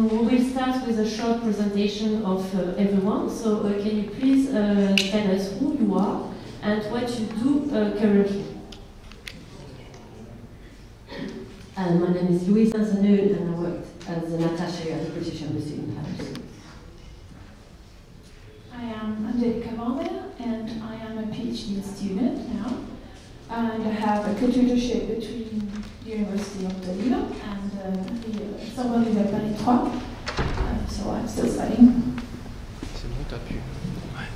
We will start with a short presentation of everyone. So can you please tell us who you are and what you do currently? My name is Louisa ZANOUN and I worked as an attaché at the British Embassy in Paris. I am Angelica VOMERA and I am a PhD student now. And I have a co-tutorship between the University of Torino and the Sorbonne Paris 3. So I'm still studying.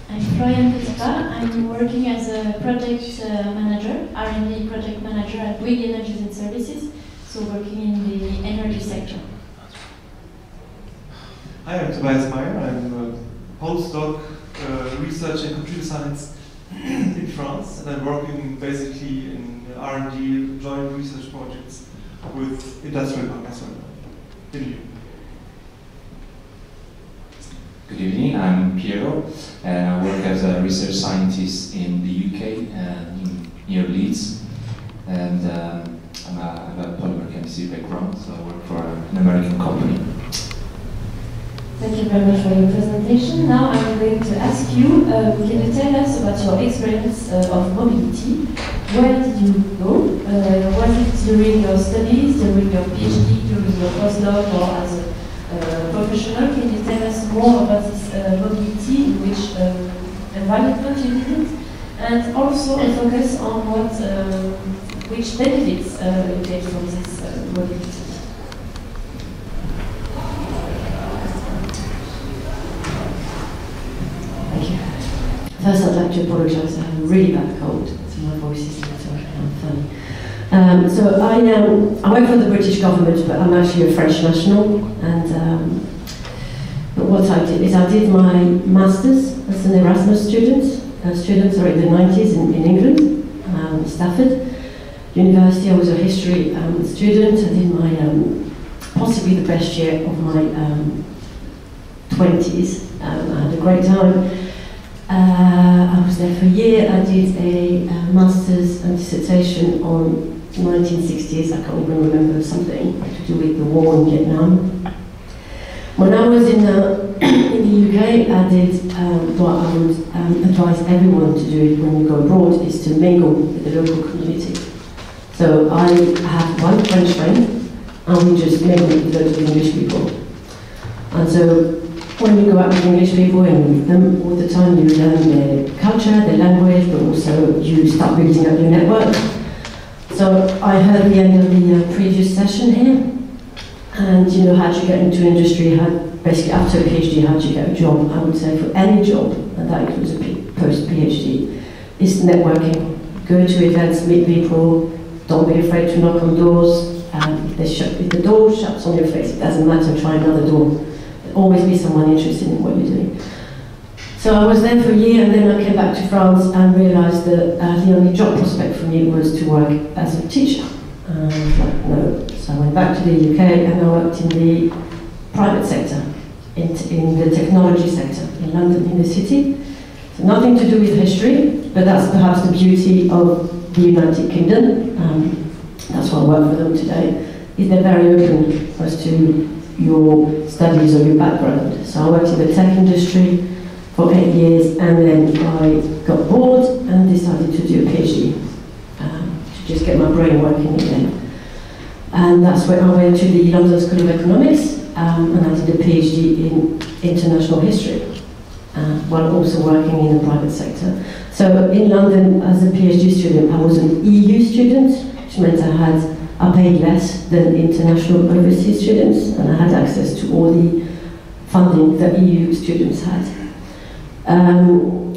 I'm Floriane PETIPAS. I'm working as a project manager, R&D project manager at BUYGUES Energies and Services, so working in the energy sector. Hi, I'm Tobias MAYER. I'm a postdoc research in computer science in France, and I'm working basically in R&D joint research projects with industrial partners in Lyon. Good evening, I'm Piero, and I work as a research scientist in the UK, near Leeds, and I have a polymer chemistry background, so I work for an American company. Thank you very much for your presentation. Now I'm going to ask you, can you tell us about your experience of mobility? Where did you go? Was it during your studies, during your PhD, during your postdoc, or as a professional? Can you tell us more about this mobility, in which environment you did it? And also a focus on what, which benefits you get from this mobility. First, I'd like to apologise. I have a really bad cold, so my voice isn't so funny. So I work for the British government, but I'm actually a French national. And but what I did is I did my master's as an Erasmus student in the 90s in England, Stafford University. I was a history student. I did my possibly the best year of my 20s. I had a great time. I was there for a year. I did a master's and dissertation on 1960s. I can't even remember, something to do with the war in Vietnam. When I was in the UK, I did what I would advise everyone to do when you go abroad, is to mingle with the local community. So I had one French friend, and we just mingled with loads of English people. And so when you go out with English people and meet them all the time, you learn their culture, their language, but also you start building up your network. So I heard the end of the previous session here, and you know, how do you get into industry? Basically, after a PhD, how do you get a job? I would say for any job, and that includes a post-PhD, is networking. Go to events, meet people, don't be afraid to knock on doors. If the door shuts on your face, it doesn't matter, try another door. Always be someone interested in what you're doing. So I was there for a year, and then I came back to France and realised that the only job prospect for me was to work as a teacher. I was like, no. So I went back to the UK and I worked in the private sector, in the technology sector in London, in the city. So nothing to do with history, but that's perhaps the beauty of the United Kingdom. That's why I work for them today, is they're very open as to your studies or your background. So I worked in the tech industry for 8 years, and then I got bored and decided to do a PhD, to just get my brain working again. And that's when I went to the London School of Economics, and I did a PhD in international history, while also working in the private sector. So in London, as a PhD student, I was an EU student, which meant I paid less than international overseas students, and I had access to all the funding that EU students had. And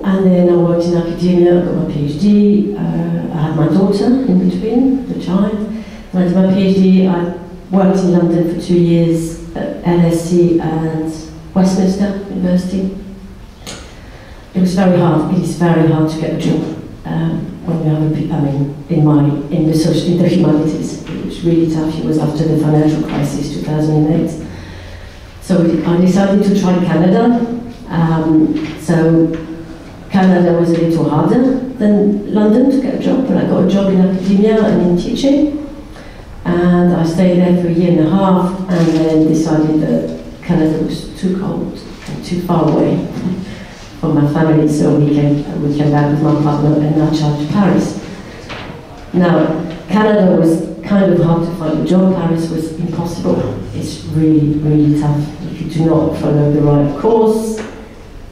then I worked in academia, I got my PhD, I had my daughter in between, the child. When I did my PhD, I worked in London for 2 years at LSE and Westminster University. It was very hard, it is very hard to get a job. When you have in the humanities, it was really tough. It was after the financial crisis, 2008. So I decided to try Canada. So Canada was a little harder than London to get a job, but I got a job in academia and in teaching. And I stayed there for a year and a half, and then decided that Canada was too cold and too far away from my family, so we came back with my partner and our child to Paris. Now, Canada was kind of hard to find a job. Paris was impossible. It's really, really tough if you do not follow the right course.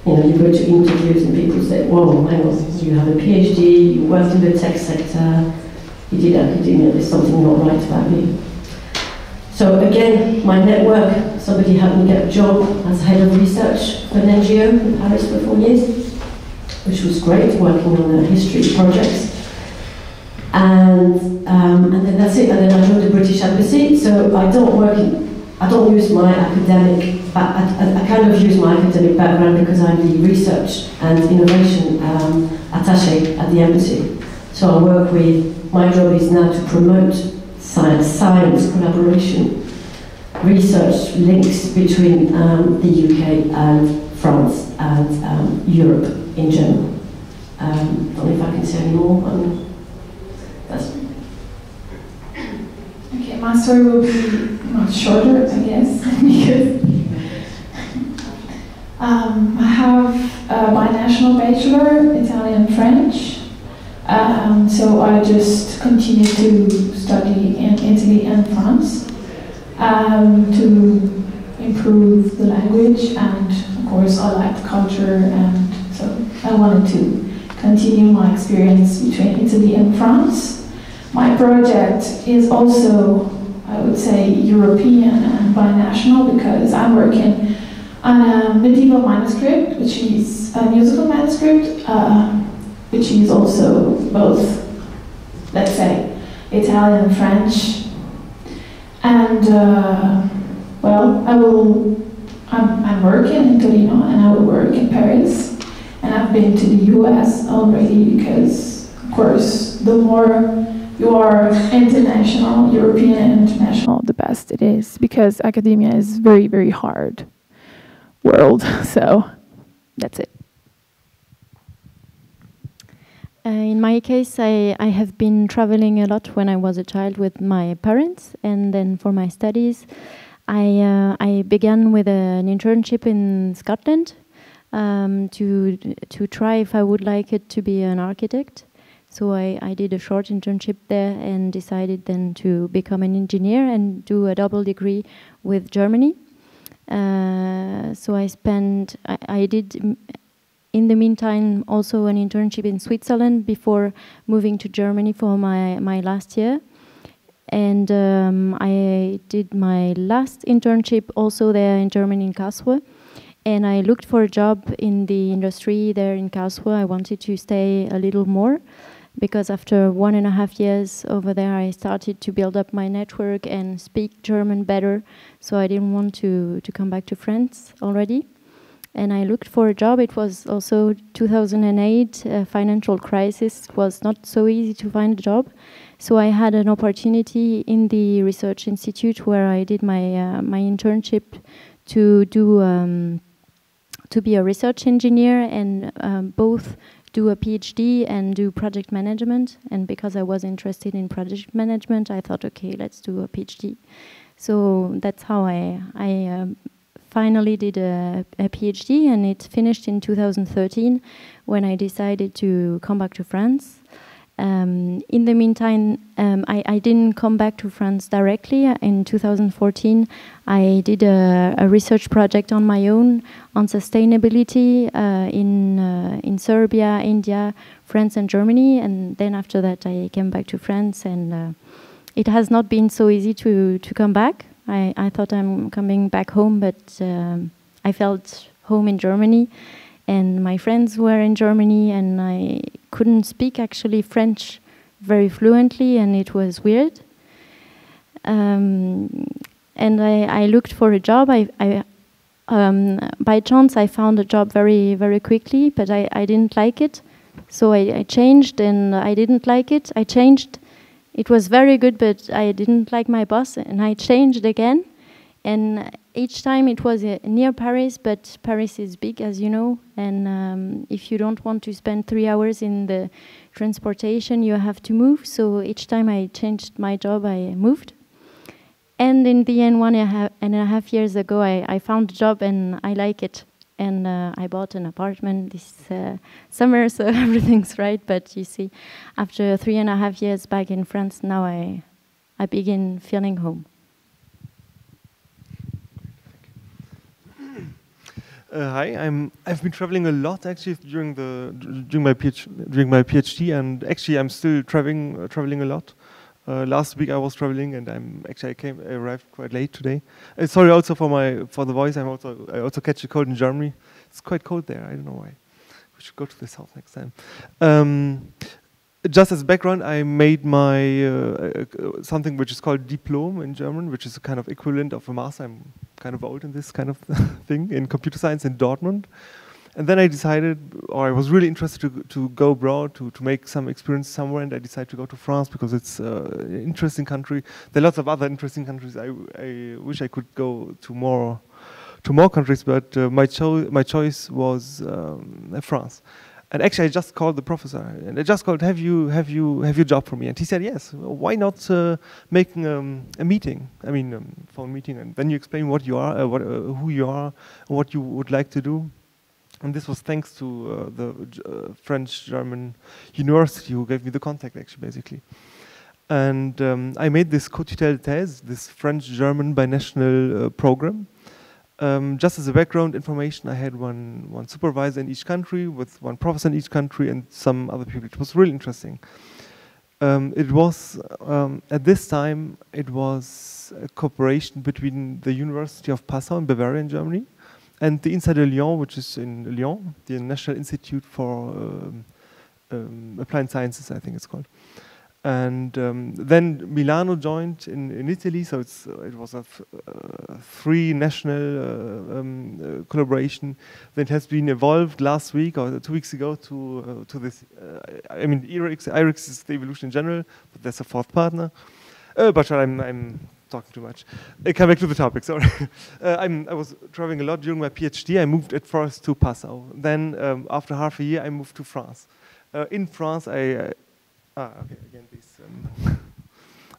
You know, you go to interviews and people say, whoa, hang on, you have a PhD, you worked in the tech sector, you did academia, there's something not right about you. So again, my network, somebody helped me get a job as head of research for an NGO in Paris for 4 years, which was great, working on the history projects. And then that's it. And then I joined the British Embassy. So I don't use my academic. I kind of use my academic background because I'm the research and innovation attaché at the embassy. So I work with. My job is now to promote science collaboration, research links between the UK and France and Europe in general. I don't know if I can say any more. Okay, my story will be much shorter, I guess, because I have a binational bachelor, Italian and French. So I just continue to study in Italy and France to improve the language, and of course I like the culture, and so I wanted to continue my experience between Italy and France. My project is also, I would say, European and binational, because I'm working on a medieval manuscript, which is a musical manuscript, which is also both, let's say, Italian and French. And well, I'm working in Torino, and I will work in Paris. And I've been to the US already, because, of course, the more you are international, European and international, the best it is, because academia is very, very hard world. So that's it. In my case, I have been traveling a lot when I was a child with my parents, and then for my studies, I began with an internship in Scotland to try if I would like it to be an architect. So I did a short internship there and decided then to become an engineer and do a double degree with Germany. So I did in the meantime also an internship in Switzerland before moving to Germany for my last year. And I did my last internship also there in Germany in Karlsruhe. And I looked for a job in the industry there in Karlsruhe. I wanted to stay a little more, because after 1.5 years over there, I started to build up my network and speak German better. So I didn't want to come back to France already. And I looked for a job. It was also 2008, financial crisis. It was not so easy to find a job. So I had an opportunity in the research institute where I did my my internship to do to be a research engineer and both do a PhD and do project management. And because I was interested in project management, I thought, okay, let's do a PhD. So that's how I finally did a PhD, and it finished in 2013 when I decided to come back to France. In the meantime, I didn't come back to France directly. In 2014, I did a research project on my own on sustainability in Serbia, India, France and Germany. And then after that, I came back to France, and it has not been so easy to come back. I thought I'm coming back home, but I felt home in Germany. And my friends were in Germany, and I couldn't speak actually French very fluently, and it was weird. And I looked for a job. By chance, I found a job very, very quickly, but I didn't like it. So I changed, and I didn't like it. I changed. It was very good, but I didn't like my boss, and I changed again. And each time it was near Paris, but Paris is big, as you know, and if you don't want to spend 3 hours in the transportation, you have to move. So each time I changed my job, I moved. And in the end, 1.5 years ago, I found a job and I like it. And I bought an apartment this summer, so everything's right. But you see, after 3.5 years back in France, now I begin feeling home. Hi, I've been traveling a lot actually during my PhD, and actually I'm still traveling a lot. Last week I was traveling, and I arrived quite late today. Sorry also for the voice. I also catch a cold in Germany. It's quite cold there. I don't know why. We should go to the south next time. Just as background, I made my something which is called Diplom in German, which is a kind of equivalent of a master. I'm kind of old in this kind of thing in computer science in Dortmund. And then I decided, or I was really interested to go abroad, to make some experience somewhere, and I decided to go to France because it's an interesting country. There are lots of other interesting countries. I wish I could go to more countries, but my choice was France. And actually, I just called the professor, and I just called, have you a job for me? And he said, yes. Why not making a meeting? I mean, phone meeting, and then you explain what you are, who you are, what you would like to do. And this was thanks to the French-German university who gave me the contact, actually, basically. And I made this co-tutelle thèse, this French-German binational program. Just as a background information, I had one supervisor in each country, with one professor in each country, and some other people. It was really interesting. It was, at this time, it was a cooperation between the University of Passau in Bavaria in Germany, and the INSA de Lyon, which is in Lyon, the National Institute for Applied Sciences, I think it's called. And then Milano joined in Italy, so it was a three national collaboration. Then it has been evolved last week or 2 weeks ago to this. I mean, IRYXIS is the evolution in general, but there's a fourth partner. But I'm talking too much. I come back to the topic, sorry. I was traveling a lot during my PhD. I moved at first to Passau. Then after half a year, I moved to France. In France, okay, again, this.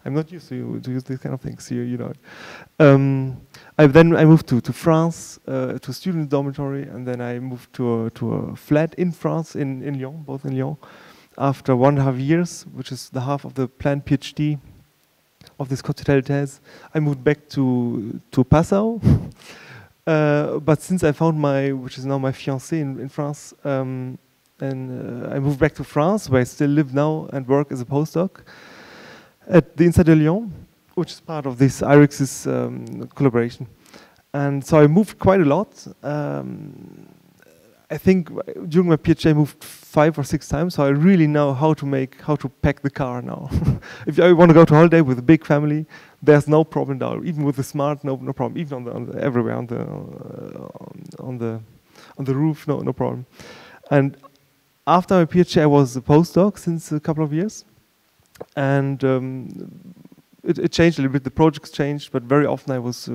I'm not used to use these kind of things here, you know. Then I moved to France, to a student dormitory, and then I moved to a flat in France, in Lyon, both in Lyon. After 1.5 years, which is the half of the planned PhD of this co-tutelle thèse, I moved back to Passau. But since I found which is now my fiancée in France, and I moved back to France, where I still live now and work as a postdoc at the INSA de Lyon, which is part of this IRYXIS collaboration. And so I moved quite a lot. I think during my PhD I moved 5 or 6 times, so I really know how to pack the car now. If I want to go to holiday with a big family, there's no problem now. Even with the smart, no problem. Even everywhere on the roof, no problem. And after my PhD, I was a postdoc since a couple of years, and it changed a little bit. The projects changed, but very often I was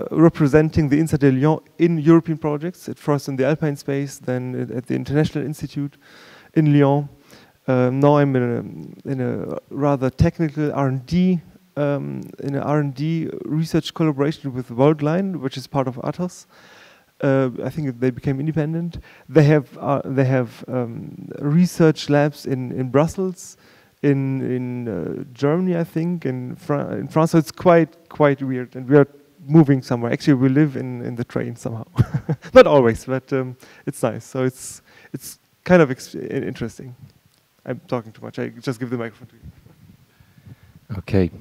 representing the INSA de Lyon in European projects, at first in the Alpine space, then at the International Institute in Lyon. Now I'm in a rather technical R&D, in an R&D research collaboration with Worldline, which is part of ATOS. I think they became independent. They have research labs in Brussels, in Germany, I think, in France. So it's quite weird, and we are moving somewhere. Actually, we live in the train somehow. Not always, but it's nice. So it's kind of interesting. I'm talking too much. I just give the microphone to you. Okay.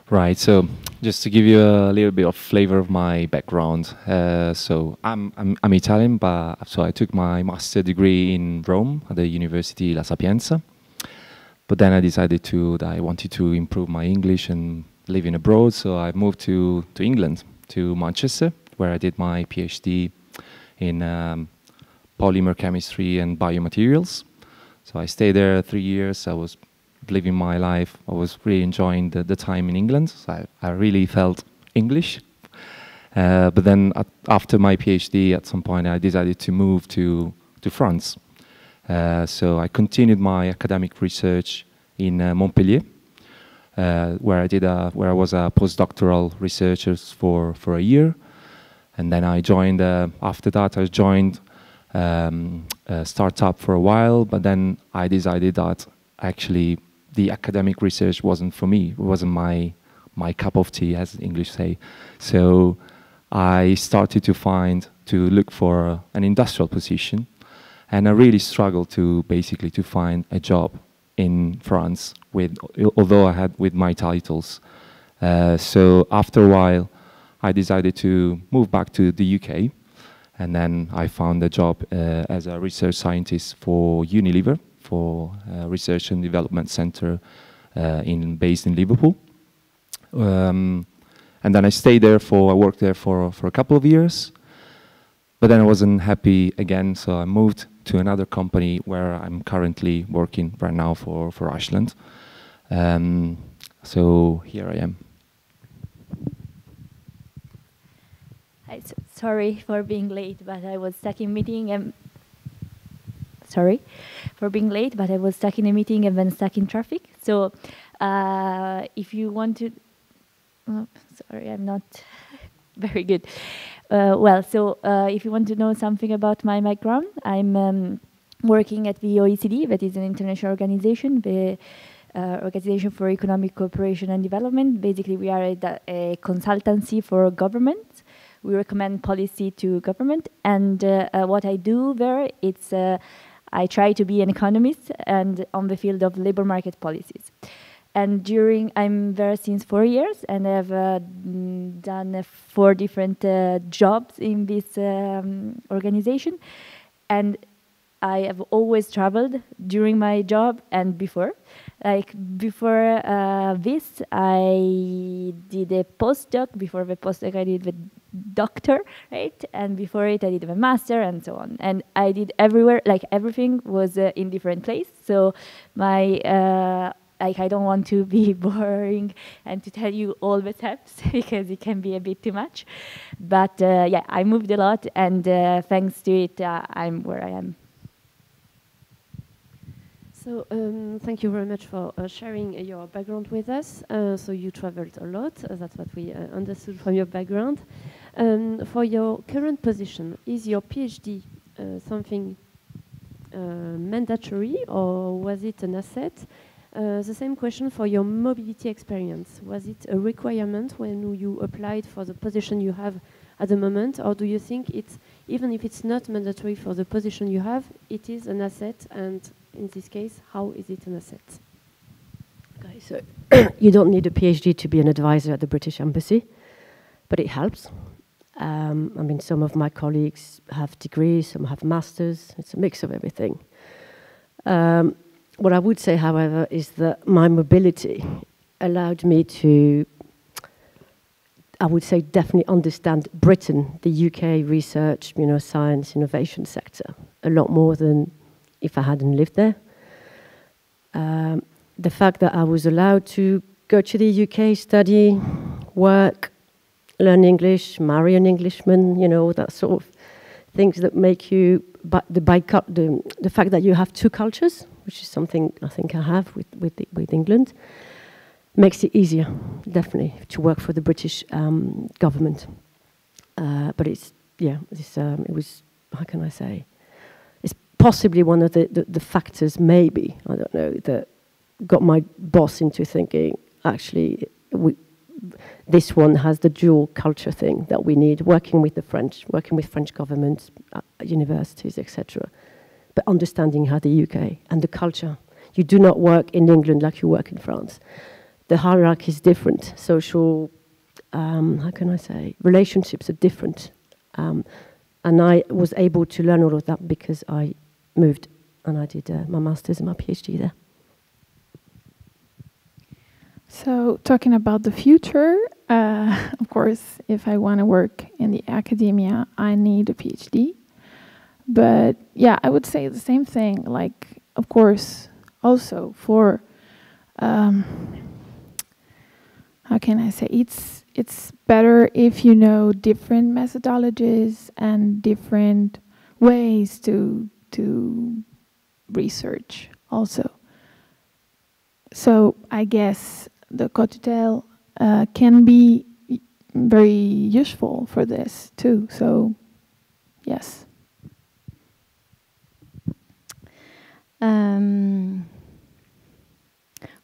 Right. So just to give you a little bit of flavor of my background. So I'm Italian, but so I took my master degree in Rome at the University La Sapienza. But then I decided that I wanted to improve my English and living abroad, so I moved to England, to Manchester, where I did my PhD in polymer chemistry and biomaterials. So I stayed there 3 years. I was living my life. I was really enjoying the time in England. So I really felt English. But then after my PhD, at some point, I decided to move to France. So I continued my academic research in Montpellier. where I was a postdoctoral researcher for a year, and then I joined. After that, I joined a startup for a while, but then I decided that actually the academic research wasn't for me. It wasn't my cup of tea, as English say. So I started to look for an industrial position, and I really struggled to find a job in France although I had with my titles. So after a while, I decided to move back to the UK, and then I found a job as a research scientist for Unilever, for a research and development center based in Liverpool. And then I worked there for a couple of years, but then I wasn't happy again, so I moved to another company where I'm currently working right now for ASHLAND. So here I am. Hi, sorry for being late, but I was stuck in meeting and sorry for being late, but I was stuck in a meeting and then stuck in traffic. So if you want to, oh, sorry, I'm not very good. If you want to know something about my background, I'm working at the OECD, that is an international organization, the Organization for Economic Cooperation and Development. Basically, we are a consultancy for governments. We recommend policy to government, and what I do there, it's I try to be an economist and on the field of labor market policies. And I'm there since 4 years, and I've done 4 different jobs in this organization. And I have always traveled during my job and before. Like before this, I did a postdoc. Before the postdoc, I did the doctor, right? And before it, I did the master and so on. And I did everywhere, like everything was in different places. So my I don't want to be boring and to tell you all the steps because it can be a bit too much. But yeah, I moved a lot, and thanks to it, I'm where I am. So thank you very much for sharing your background with us. So you traveled a lot, that's what we understood from your background. For your current position, is your PhD something mandatory, or was it an asset? The same question for your mobility experience. Was it a requirement when you applied for the position you have at the moment, or do you think it's, even if it's not mandatory for the position you have, it is an asset, and in this case, how is it an asset? Okay, so you don't need a PhD to be an advisor at the British Embassy, but it helps. I mean, some of my colleagues have degrees, some have masters, it's a mix of everything. What I would say, however, is that my mobility allowed me to, I would say, definitely understand Britain, the UK research, science, innovation sector, a lot more than if I hadn't lived there. The fact that I was allowed to go to the UK, study, work, learn English, marry an Englishman, that sort of things that make you, but the fact that you have 2 cultures, which is something I think I have with England, makes it easier, definitely, to work for the British government. But it was, how can I say, it's possibly one of the factors, maybe, I don't know, that got my boss into thinking, actually, this one has the dual culture thing that we need, working with the French, working with French governments, universities, etc., but understanding how the UK and the culture. You do not work in England like you work in France. The hierarchy is different. Social, how can I say, relationships are different. And I was able to learn all of that because I moved and I did my master's and my PhD there. So talking about the future, of course, if I want to work in the academia, I need a PhD. But yeah, I would say the same thing. Like, of course, also for, how can I say, it's better if you know different methodologies and different ways to research also. So I guess the co-tutel can be very useful for this too. So, yes.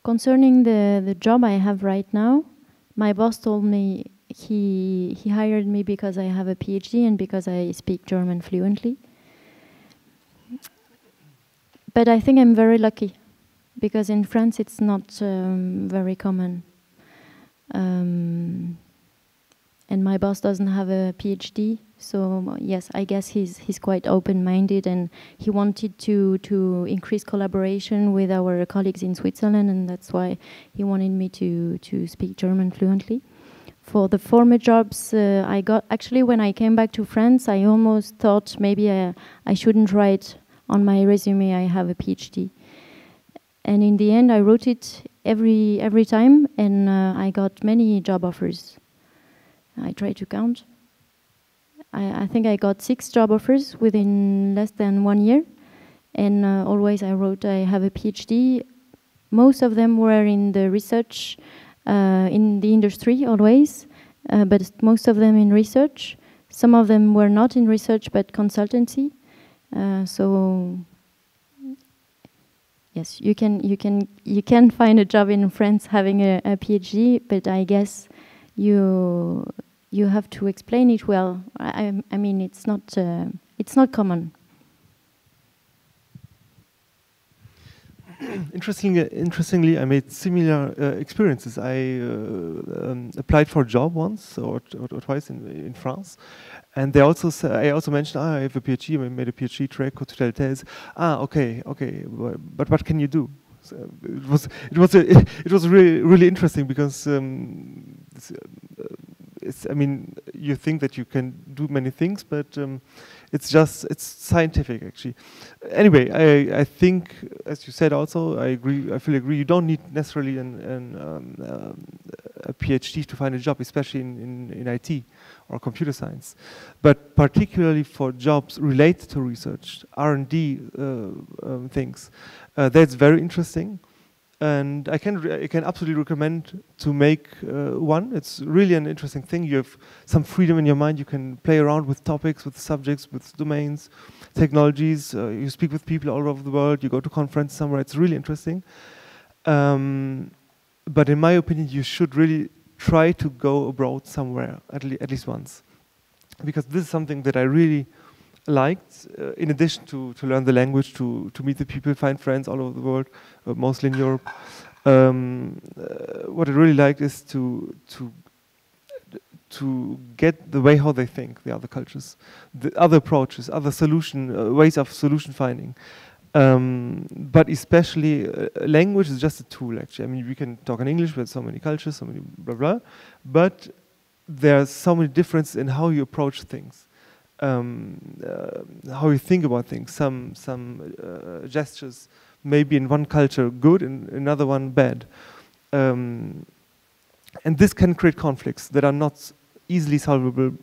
Concerning the job I have right now, my boss told me he hired me because I have a PhD and because I speak German fluently. But I think I'm very lucky, because in France it's not very common. And my boss doesn't have a PhD, so yes, I guess he's quite open-minded, and he wanted to increase collaboration with our colleagues in Switzerland, and that's why he wanted me to speak German fluently. For the former jobs I got, actually when I came back to France, I almost thought maybe I shouldn't write on my resume I have a PhD. And in the end I wrote it every time, and I got many job offers. I tried to count. I think I got 6 job offers within less than 1 year, and always I wrote I have a PhD. Most of them were in the research, in the industry always, but most of them in research. Some of them were not in research but consultancy. So yes, you can find a job in France having a PhD, but I guess you have to explain it well. I mean, it's not common. Interestingly, I made similar experiences. I applied for a job once or twice in France, and they also I also mentioned, I have a PhD. I made a PhD track, co-tutel thèse. Okay, but what can you do? So it was really interesting, because I mean, you think that you can do many things, but it's scientific actually. Anyway, I think, as you said also, I fully agree. You don't need necessarily a PhD to find a job, especially in IT or computer science. But particularly for jobs related to research, R&D things, that's very interesting. And I can absolutely recommend to make one. It's really an interesting thing. You have some freedom in your mind. You can play around with topics, with subjects, with domains, technologies. You speak with people all over the world. You go to conference somewhere. It's really interesting. But in my opinion, you should really try to go abroad somewhere, at least once. Because this is something that I really liked, in addition to learn the language, to meet the people, find friends all over the world, mostly in Europe. What I really liked is to get the way how they think, the other cultures, the other approaches, other ways of solution finding. But especially language is just a tool, actually. I mean, we can talk in English, with so many cultures, so many blah blah, but there's so many differences in how you approach things. How you think about things. Some gestures maybe in one culture good, in another one bad, and this can create conflicts that are not easily solvable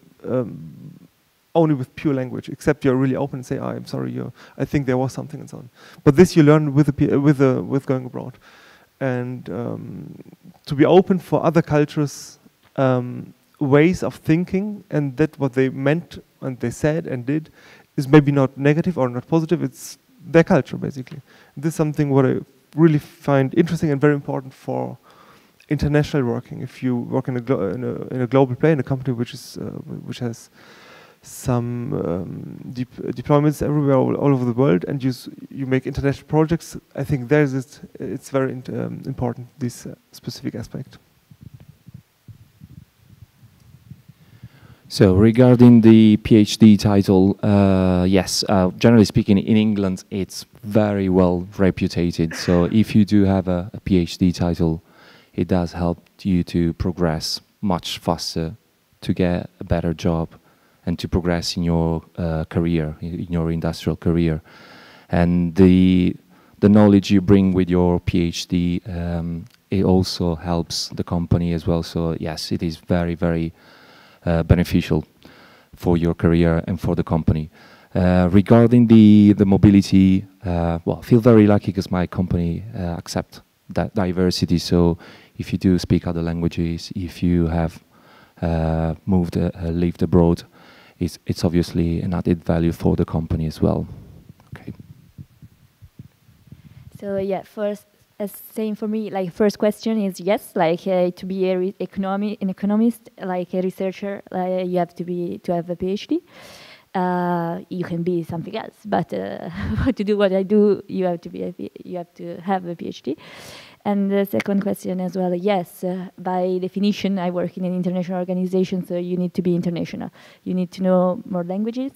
only with pure language. Except you're really open and say, "I'm sorry, I think there was something," and so on. But this you learn with going abroad, and to be open for other cultures. Ways of thinking, and that what they meant and they said and did is maybe not negative or not positive. It's their culture, basically. This is something what I really find interesting and very important for international working. If you work in a global play, in a company which has some deployments everywhere, all over the world, and you make international projects, I think it's very important, this specific aspect. So regarding the PhD title, yes, generally speaking, in England, it's very well reputed. So if you do have a PhD title, it does help you to progress much faster, to get a better job, and to progress in your career, in your industrial career. And the knowledge you bring with your PhD, it also helps the company as well. So yes, it is very, very beneficial for your career and for the company. Regarding the mobility, well, I feel very lucky because my company accepts that diversity. So if you do speak other languages, if you have lived abroad, it's obviously an added value for the company as well. Okay. So yeah, first, same for me. Like first question is yes, like to be an economist, like a researcher, you have to have a PhD. You can be something else, but to do what I do, you have to have a PhD. And the second question as well, yes, by definition, I work in an international organization, so you need to be international. You need to know more languages.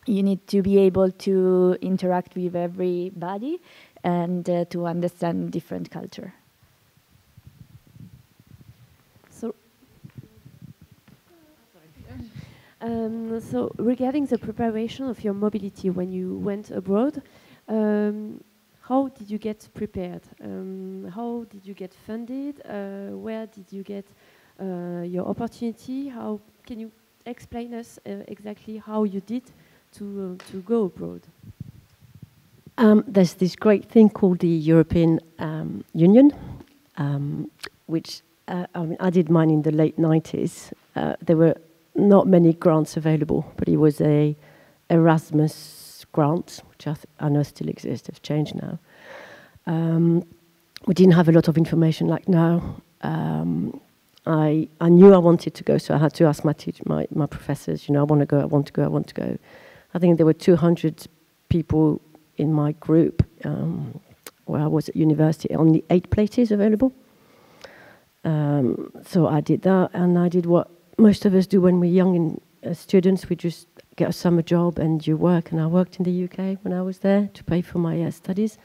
You need to be able to interact with everybody and to understand different culture. So regarding the preparation of your mobility when you went abroad, how did you get prepared? How did you get funded? Where did you get your opportunity? How can you explain us exactly how you did to go abroad? There's this great thing called the European Union, which I did mine in the late 90s. There were not many grants available, but it was a Erasmus grant, which I know still exists. It's changed now. We didn't have a lot of information like now. I knew I wanted to go, so I had to ask my professors. You know, I want to go. I want to go. I want to go. I think there were 200 people in my group where I was at university. Only 8 places available. So I did that, and I did what most of us do when we're young students. We just get a summer job and you work, and I worked in the UK when I was there to pay for my studies.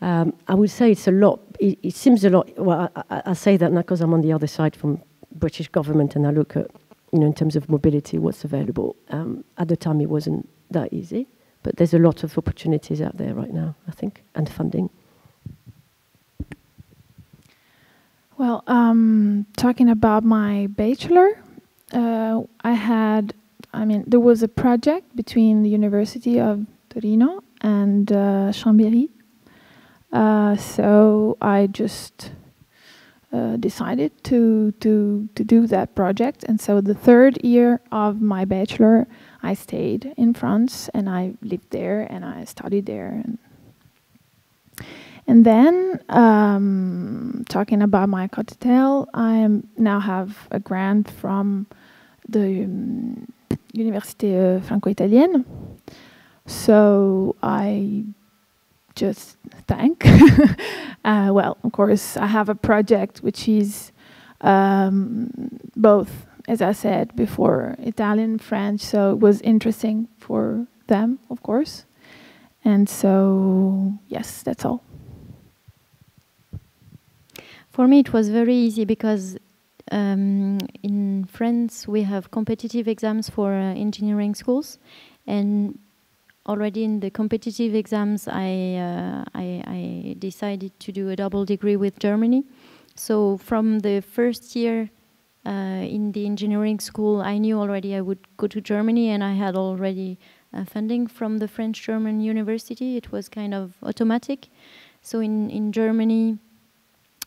I would say it's a lot. It seems a lot. Well, I say that not because I'm on the other side from British government and I look at, you know, in terms of mobility, what's available. At the time, it wasn't that easy, but there's a lot of opportunities out there right now, I think, and funding. Well, talking about my bachelor, there was a project between the University of Torino and Chambéry. So I just decided to do that project. And so the third year of my bachelor, I stayed in France and I lived there and I studied there. And then, talking about my cocktail, I now have a grant from the Université Franco-Italienne. So I just thank. Well, of course, I have a project which is both, as I said before, Italian and French. So it was interesting for them, of course. And so, yes, that's all. For me, it was very easy because in France we have competitive exams for engineering schools, and already in the competitive exams I decided to do a double degree with Germany. So from the first year in the engineering school, I knew already I would go to Germany, and I had already funding from the French-German university. It was kind of automatic. So in Germany,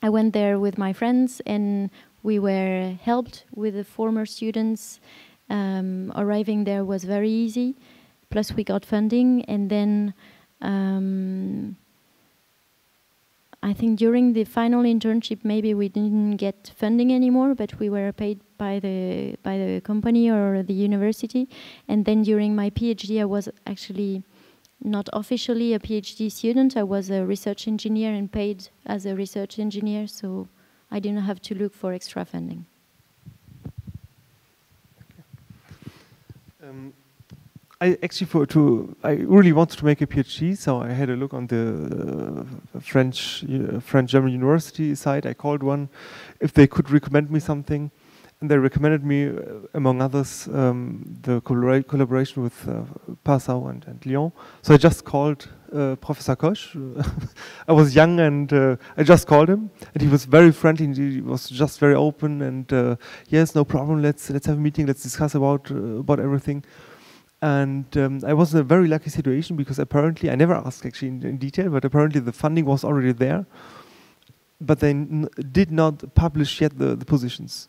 I went there with my friends, and we were helped with the former students. Arriving there was very easy. Plus, we got funding, and then I think during the final internship, maybe we didn't get funding anymore, but we were paid by the company or the university. And then during my PhD, I was actually not officially a PhD student. I was a research engineer and paid as a research engineer, so I didn't have to look for extra funding. I really wanted to make a PhD, so I had a look on the French-German university site. I called one if they could recommend me something, and they recommended me, among others, the collaboration with Passau and Lyon. So I just called Professor Akash. I was young, and I just called him, and he was very friendly. He was just very open, and yes, no problem. Let's have a meeting. Let's discuss about everything. And I was in a very lucky situation because apparently, I never asked actually in detail, but apparently the funding was already there. but they did not publish yet the positions.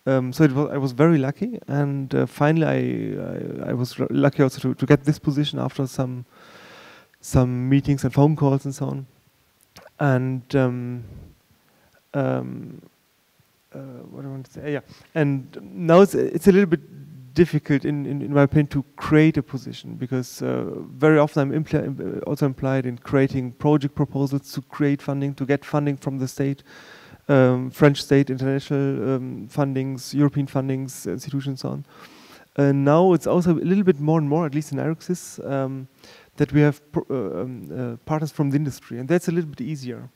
So I was very lucky, and finally I was lucky also to get this position after some meetings and phone calls and so on. And what do I want to say? Yeah, and now it's a little bit difficult in my opinion to create a position, because very often I'm also implied in creating project proposals to create funding, to get funding from the state, French state, international fundings, European fundings, institutions, and so on. Now it's also a little bit more and more, at least in IRYXIS, that we have partners from the industry, and that's a little bit easier.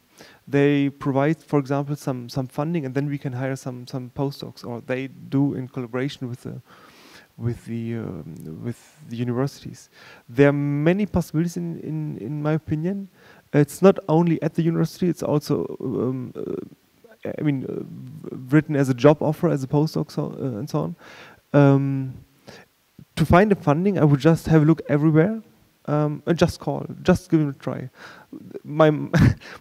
They provide, for example, some funding, and then we can hire some postdocs, or they do in collaboration with the universities. There are many possibilities in my opinion. It's not only at the university; it's also, written as a job offer as a postdoc, and so on. To find the funding, I would just have a look everywhere. And just call, just give it a try. My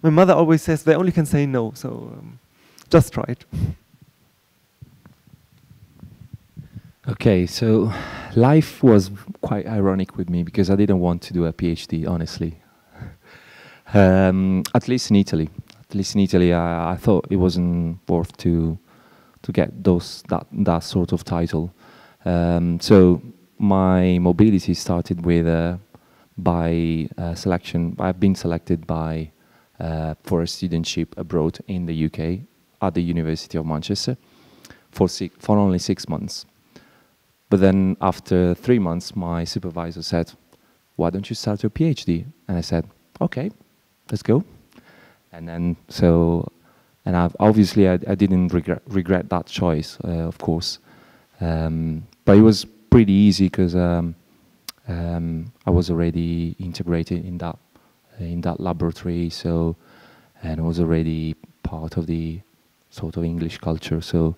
mother always says they only can say no, so just try it. Okay, so life was quite ironic with me because I didn't want to do a PhD, honestly. At least in Italy. At least in Italy, I thought it wasn't worth to get that sort of title. So my mobility started with by selection. I've been selected for a studentship abroad in the UK at the University of Manchester for only 6 months. But then after 3 months, my supervisor said, "Why don't you start your PhD?" And I said, "Okay, let's go." And then obviously I didn't regret that choice, of course. But it was pretty easy because I was already integrated in that laboratory, and I was already part of the sort of English culture, so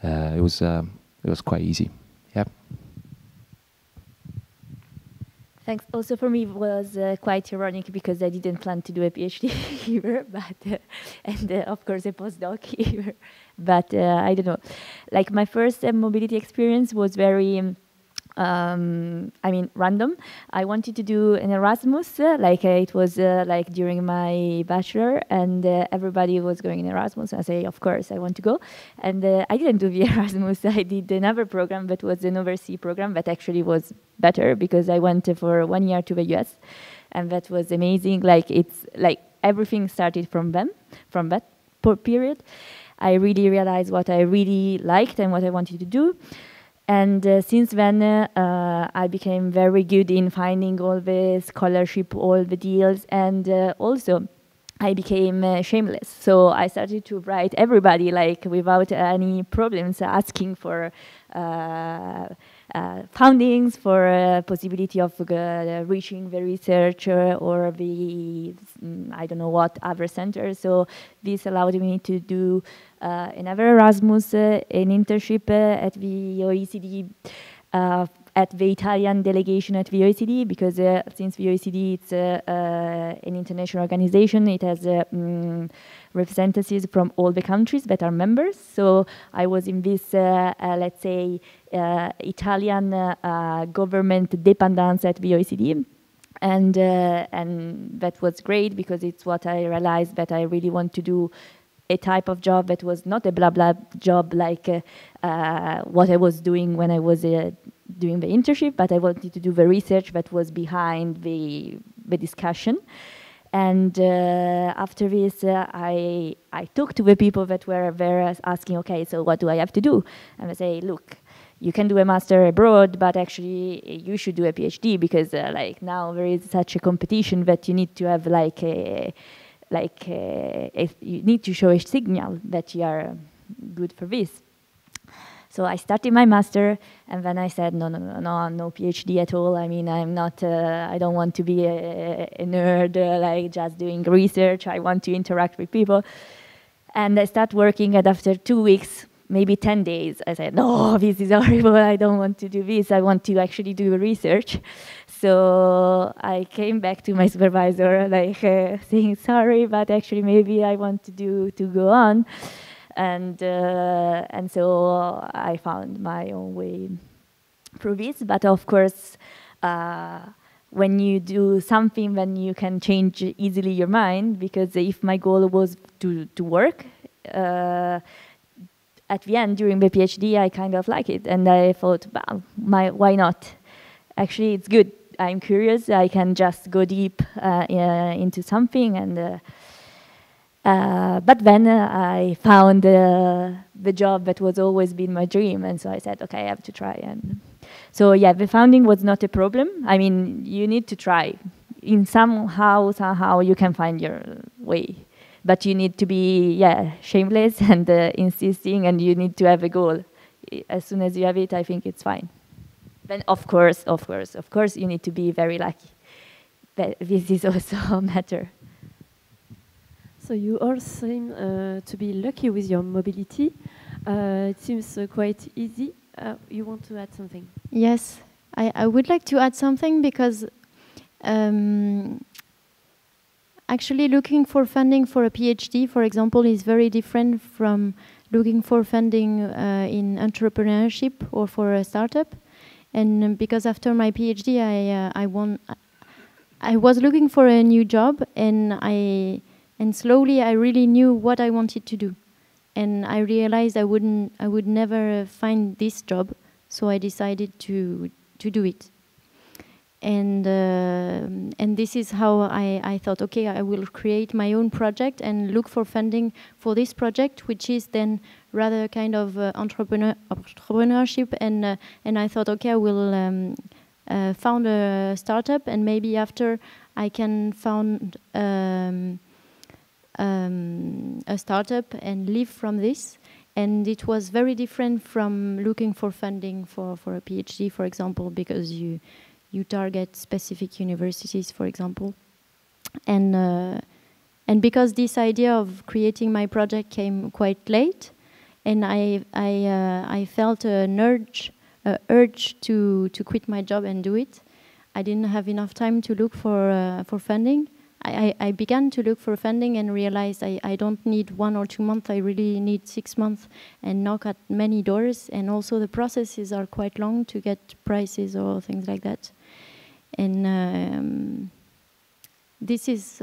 it was quite easy. Yeah. Thanks. Also for me it was quite ironic because I didn't plan to do a PhD either, but and of course a postdoc either. But I don't know. Like my first mobility experience was very random. I wanted to do an Erasmus, it was like during my bachelor, and everybody was going in Erasmus. I say, of course, I want to go. And I didn't do the Erasmus. I did another program that was an overseas program that actually was better because I went for 1 year to the US, and that was amazing. It's like everything started from that period. I really realized what I really liked and what I wanted to do. And since then, I became very good in finding all the scholarship, all the deals, and also I became shameless. So I started to write everybody, without any problems, asking for fundings, for possibility of reaching the researcher or the, I don't know what, other centers. So this allowed me to do another Erasmus, an internship at the OECD, at the Italian delegation at the OECD, because since the OECD it's an international organization, it has representatives from all the countries that are members. So I was in this, let's say, Italian government dependence at the OECD. And that was great because it's what I realized that I really want to do, a type of job that was not a blah blah job like what I was doing when I was doing the internship, but I wanted to do the research that was behind the discussion. And after this, I talked to the people that were there asking, okay, so what do I have to do? And I say, look, you can do a master abroad, but actually you should do a PhD because now there is such a competition that you need to have you need to show a signal that you are good for this. So I started my master, and then I said, no PhD at all. I mean, I'm not, I don't want to be a nerd, just doing research. I want to interact with people. And I started working, and after 2 weeks, maybe 10 days, I said, no, this is horrible, I don't want to do this, I want to actually do research. So I came back to my supervisor, like saying, sorry, but actually maybe I want to go on. And so I found my own way through this. But of course, when you do something, then you can change easily your mind, because if my goal was to work, at the end, during the PhD, I kind of like it. And I thought, well, why not? Actually, it's good. I'm curious. I can just go deep into something. And but then I found the job that was always been my dream. And so I said, OK, I have to try. And so, yeah, the founding was not a problem. I mean, you need to try. Somehow you can find your way. But you need to be, yeah, shameless and insisting, and you need to have a goal. As soon as you have it, I think it's fine. Then, of course, you need to be very lucky. But this is also a matter. So you all seem to be lucky with your mobility. It seems quite easy. You want to add something? Yes, I would like to add something, because actually looking for funding for a PhD, for example, is very different from looking for funding in entrepreneurship or for a startup. And because after my PhD, I was looking for a new job, and slowly I really knew what I wanted to do. And I realized I would never find this job, so I decided to do it. And this is how I thought, okay, I will create my own project and look for funding for this project, which is then rather kind of entrepreneurship. And I thought, okay, I will found a startup, and maybe after I can found a startup and live from this. And it was very different from looking for funding for a PhD, for example, because you target specific universities, for example. And because this idea of creating my project came quite late, and I felt an urge to quit my job and do it. I didn't have enough time to look for funding. I began to look for funding and realized I don't need 1 or 2 months, I really need 6 months, and knock at many doors. And also the processes are quite long to get prices or things like that. And this is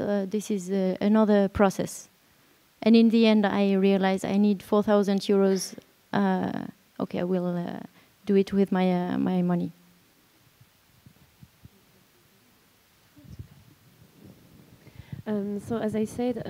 another process. And in the end, I realized I need 4,000 euros. Okay, I will do it with my my money. So as I said,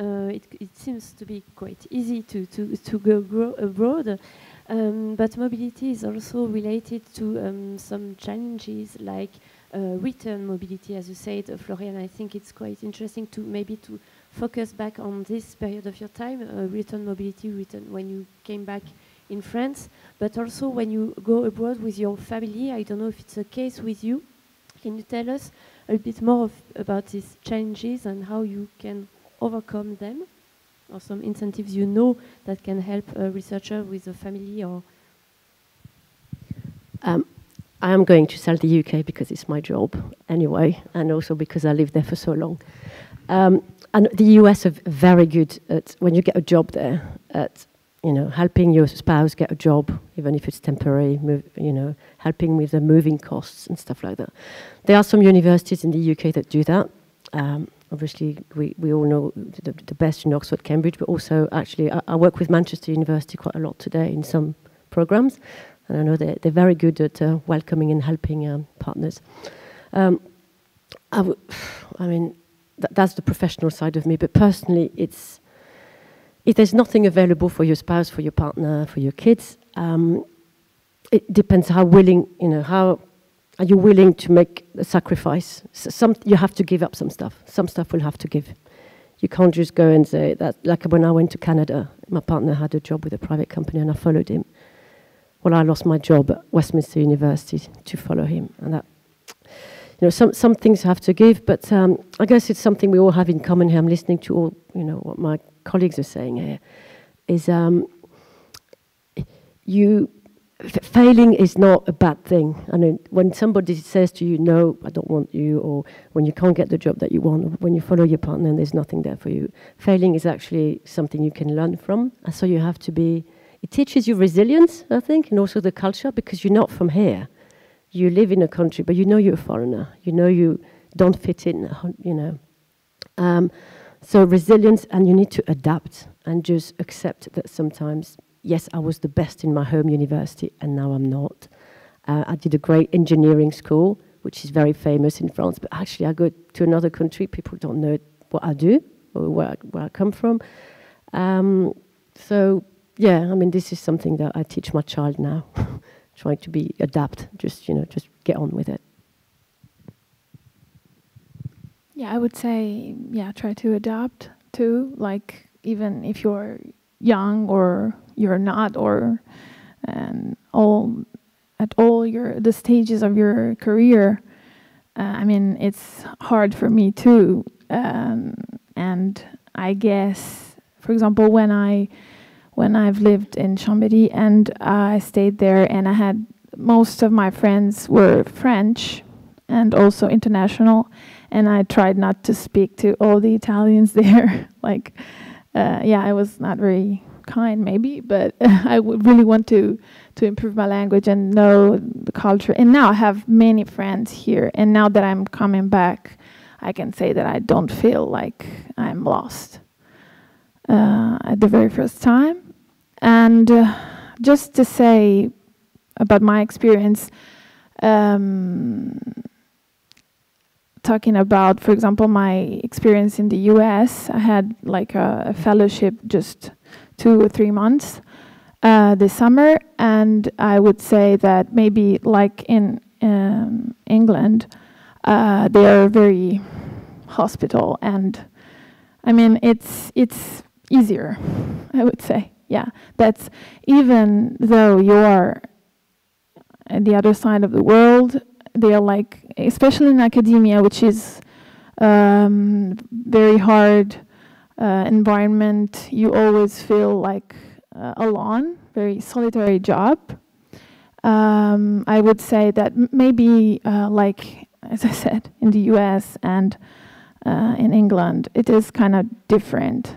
it seems to be quite easy to go abroad, but mobility is also related to some challenges, like return mobility, as you said, Floriane. I think it's quite interesting to maybe to focus back on this period of your time, return mobility, when you came back in France, but also when you go abroad with your family. I don't know if it's a case with you. Can you tell us a bit more about these challenges and how you can overcome them, or some incentives you know that can help a researcher with a family? Or I am going to sell the UK because it's my job anyway, and also because I lived there for so long. And the US are very good at, when you get a job there, at helping your spouse get a job, even if it's temporary, helping with the moving costs and stuff like that. There are some universities in the UK that do that. Obviously, we all know the best in Oxford, Cambridge, but also actually I work with Manchester University quite a lot today in some programs, and I know they're very good at welcoming and helping partners. I mean, that's the professional side of me, but personally, if there's nothing available for your spouse, for your partner, for your kids, it depends how willing, how are you willing to make a sacrifice. You have to give up some stuff. Some stuff will have to give. You can't just go and say that, like when I went to Canada, my partner had a job with a private company and I followed him. Well, I lost my job at Westminster University to follow him. And that, some things have to give, but I guess it's something we all have in common here. I'm listening to all, what my colleagues are saying here, is failing is not a bad thing. I mean, when somebody says to you, no, I don't want you, or when you can't get the job that you want, or when you follow your partner and there's nothing there for you, failing is actually something you can learn from. And so you have to be, it teaches you resilience, I think, and also the culture, because you're not from here. You live in a country, but you know you're a foreigner. You know you don't fit in, you know. So resilience, and you need to adapt and just accept that sometimes, yes, I was the best in my home university, and now I'm not. I did a great engineering school, which is very famous in France, but actually I go to another country, people don't know what I do or where I come from. So, yeah, I mean, this is something that I teach my child now, trying to adapt, just, you know, just get on with it. Yeah, I would say, yeah, try to adapt too, like even if you're young or you're not, or at all the stages of your career. I mean, it's hard for me too, and I guess, for example, when I've lived in Chambéry and I stayed there, and I had most of my friends were French and also international, and I tried not to speak to all the Italians there. Like, yeah, I was not very kind maybe, but I would really want to improve my language and know the culture. And now I have many friends here, and now that I'm coming back, I can say that I don't feel like I'm lost at the very first time. And just to say about my experience, talking about, for example, my experience in the US, I had like a fellowship just 2 or 3 months this summer, and I would say that maybe like in England, they are very hospital, and I mean it's easier, I would say. Yeah, that's even though you are at the other side of the world, they are like, especially in academia, which is very hard environment. You always feel like alone, very solitary job. I would say that maybe like, as I said, in the US and in England, it is kind of different.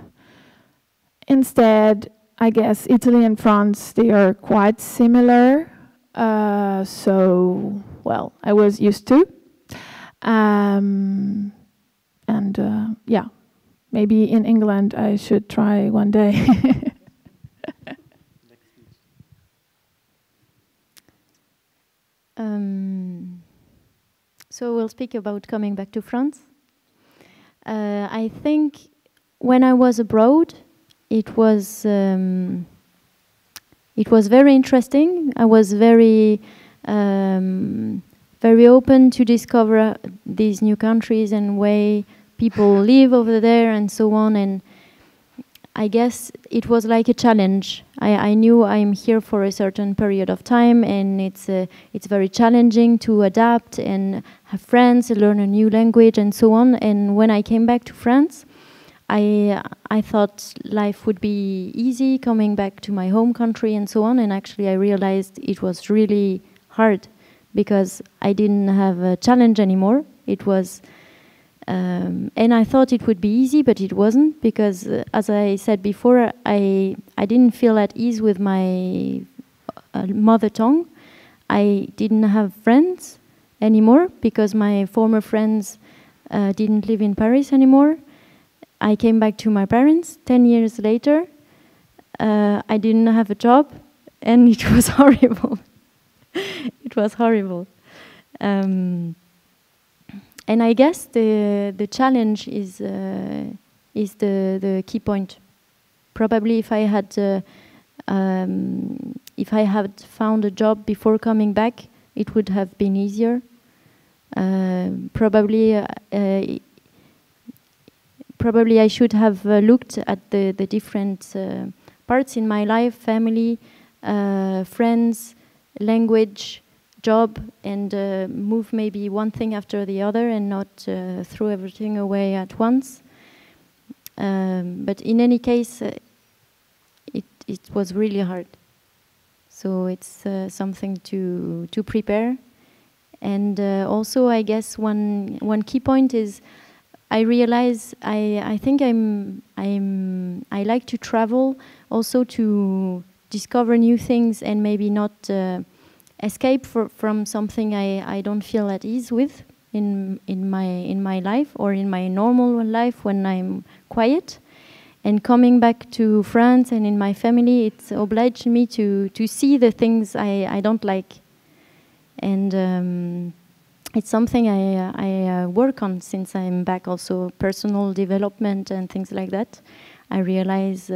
Instead, I guess Italy and France, they are quite similar. So, well, I was used to. And yeah, maybe in England I should try one day. So we'll speak about coming back to France. I think when I was abroad, it was very interesting. I was very open to discover these new countries and way people live over there and so on. And I guess it was like a challenge. I knew I'm here for a certain period of time, and it's very challenging to adapt and have friends, learn a new language and so on. And when I came back to France, I thought life would be easy coming back to my home country and so on, and actually I realized it was really hard because I didn't have a challenge anymore. It was, and I thought it would be easy, but it wasn't, because as I said before, I didn't feel at ease with my mother tongue. I didn't have friends anymore because my former friends didn't live in Paris anymore. I came back to my parents 10 years later. I didn't have a job, and it was horrible. It was horrible. And I guess the challenge is the key point. Probably if I had found a job before coming back, it would have been easier. Probably I should have looked at the different parts in my life: family, friends, language, job, and move maybe one thing after the other and not throw everything away at once. But in any case, it was really hard. So it's something to prepare. And also, I guess one key point is I realize I think I like to travel also to discover new things and maybe not escape from something I don't feel at ease with in my life or in my normal life when I'm quiet. And coming back to France and in my family, it's obliged me to see the things I don't like. And it's something I work on since I'm back, also personal development and things like that. I realize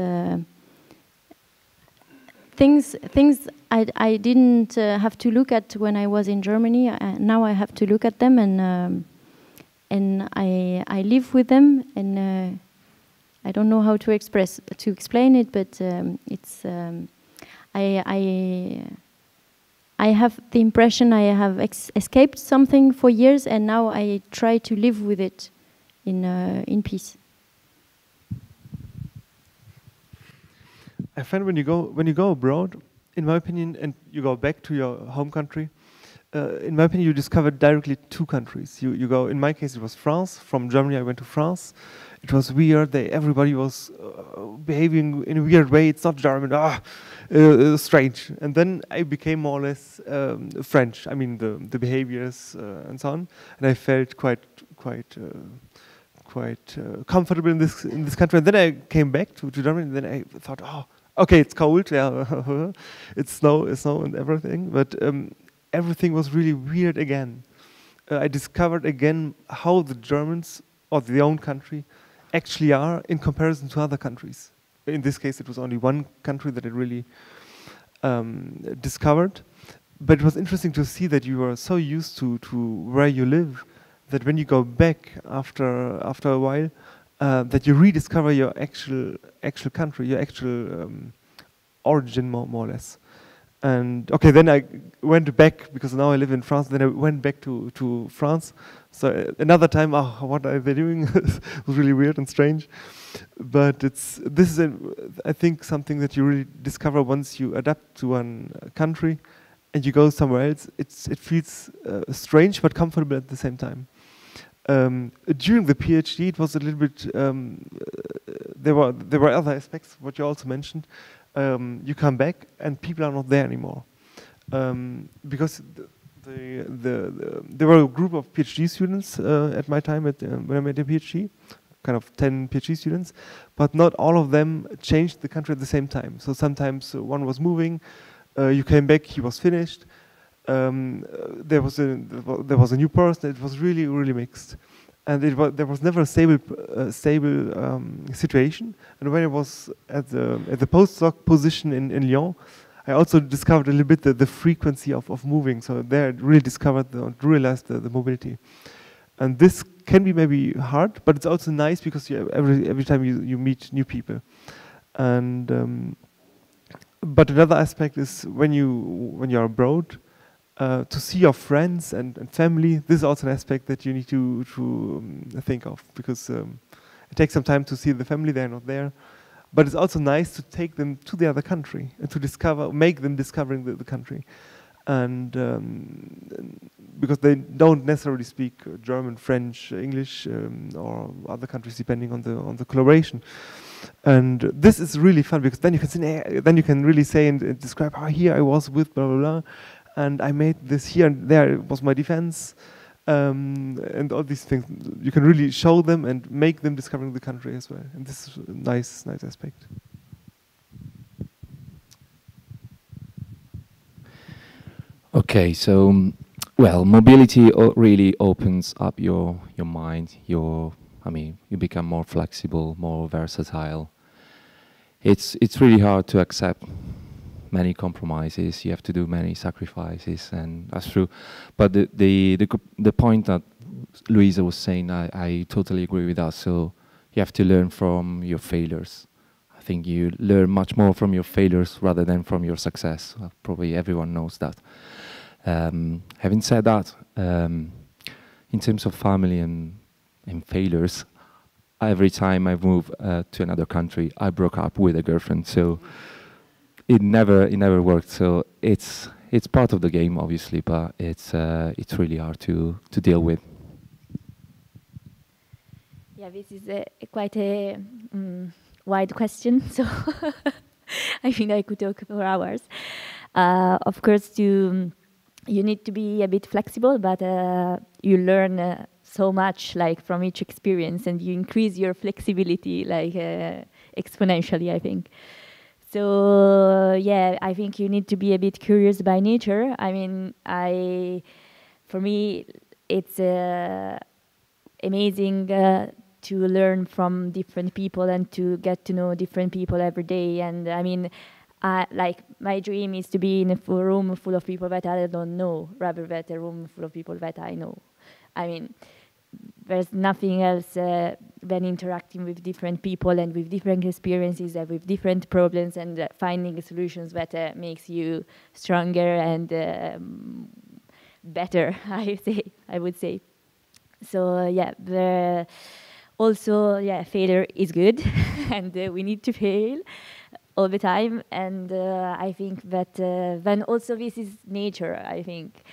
things I didn't have to look at when I was in Germany. Now I have to look at them, and I live with them, and I don't know how to explain it, but it's I have the impression I have escaped something for years, and now I try to live with it in peace. I find when you go abroad, in my opinion, and you go back to your home country, in my opinion, you discover directly two countries. You go. In my case, it was France. From Germany, I went to France. It was weird. Everybody was behaving in a weird way. It's not German. Strange. And then I became more or less French. I mean, the behaviors and so on. And I felt quite comfortable in this country. And then I came back to Germany. And then I thought, oh, okay, it's cold. Yeah, it's snow and everything. But everything was really weird again. I discovered again how the Germans or the own country actually are in comparison to other countries. In this case, it was only one country that I really discovered. But it was interesting to see that you were so used to where you live that when you go back after a while, that you rediscover your actual country, your actual origin, more or less. And okay, then I went back, because now I live in France. Then I went back to France. So another time, oh, what are they doing? It was really weird and strange. But this is, I think, something that you really discover once you adapt to one country, and you go somewhere else. It feels strange but comfortable at the same time. During the PhD, it was a little bit. There were other aspects, what you also mentioned. You come back and people are not there anymore, because there were a group of PhD students at my time when I made a PhD, kind of 10 PhD students, but not all of them changed the country at the same time. So sometimes one was moving, you came back, he was finished. There was a new person. It was really, really mixed. And there was never a stable situation. And when I was at the postdoc position in Lyon, I also discovered a little bit the frequency of moving. So there I really realized the mobility. And this can be maybe hard, but it's also nice because every time you meet new people. And but another aspect is when you're abroad, to see your friends and family. This is also an aspect that you need to think of, because it takes some time to see the family. They're not there, but it's also nice to take them to the other country and to make them discovering the country, and because they don't necessarily speak German, French, English, or other countries, depending on the collaboration. And this is really fun, because then you can really say and describe, how here I was with blah blah blah. And I made this here and there. It was my defense, and all these things. You can really show them and make them discovering the country as well. And this is a nice aspect. Okay, so well, mobility really opens up your mind. You become more flexible, more versatile. It's really hard to accept many compromises. You have to do many sacrifices, and that's true. But the point that Louisa was saying, I totally agree with that. So you have to learn from your failures. I think you learn much more from your failures rather than from your success. Probably everyone knows that. Having said that, in terms of family and failures, every time I moved to another country, I broke up with a girlfriend. So it never worked. So it's part of the game, obviously, but it's really hard to deal with. Yeah, this is quite a wide question, so I think I could talk for hours. Of course, you need to be a bit flexible, but you learn so much, like, from each experience, and you increase your flexibility, like, exponentially, I think. So yeah, I think you need to be a bit curious by nature. I mean, for me, it's amazing to learn from different people and to get to know different people every day. And I mean, like, my dream is to be in a room full of people that I don't know, rather than a room full of people that I know. I mean, there's nothing else than interacting with different people and with different experiences and with different problems and finding solutions that makes you stronger and better, I would say. So yeah, also, yeah, failure is good, and we need to fail all the time. And I think that then also this is nature. I think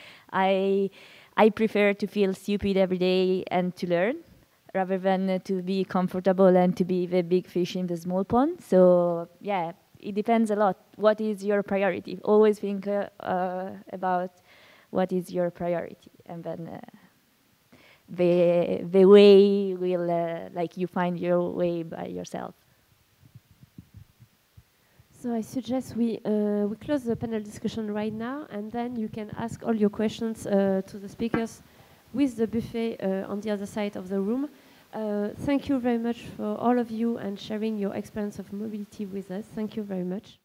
I prefer to feel stupid every day and to learn, rather than to be comfortable and to be the big fish in the small pond. So yeah, it depends a lot. What is your priority? Always think about what is your priority, and then the way will, like, you find your way by yourself. So I suggest we close the panel discussion right now, and then you can ask all your questions to the speakers with the buffet on the other side of the room. Thank you very much for all of you and sharing your experience of mobility with us. Thank you very much.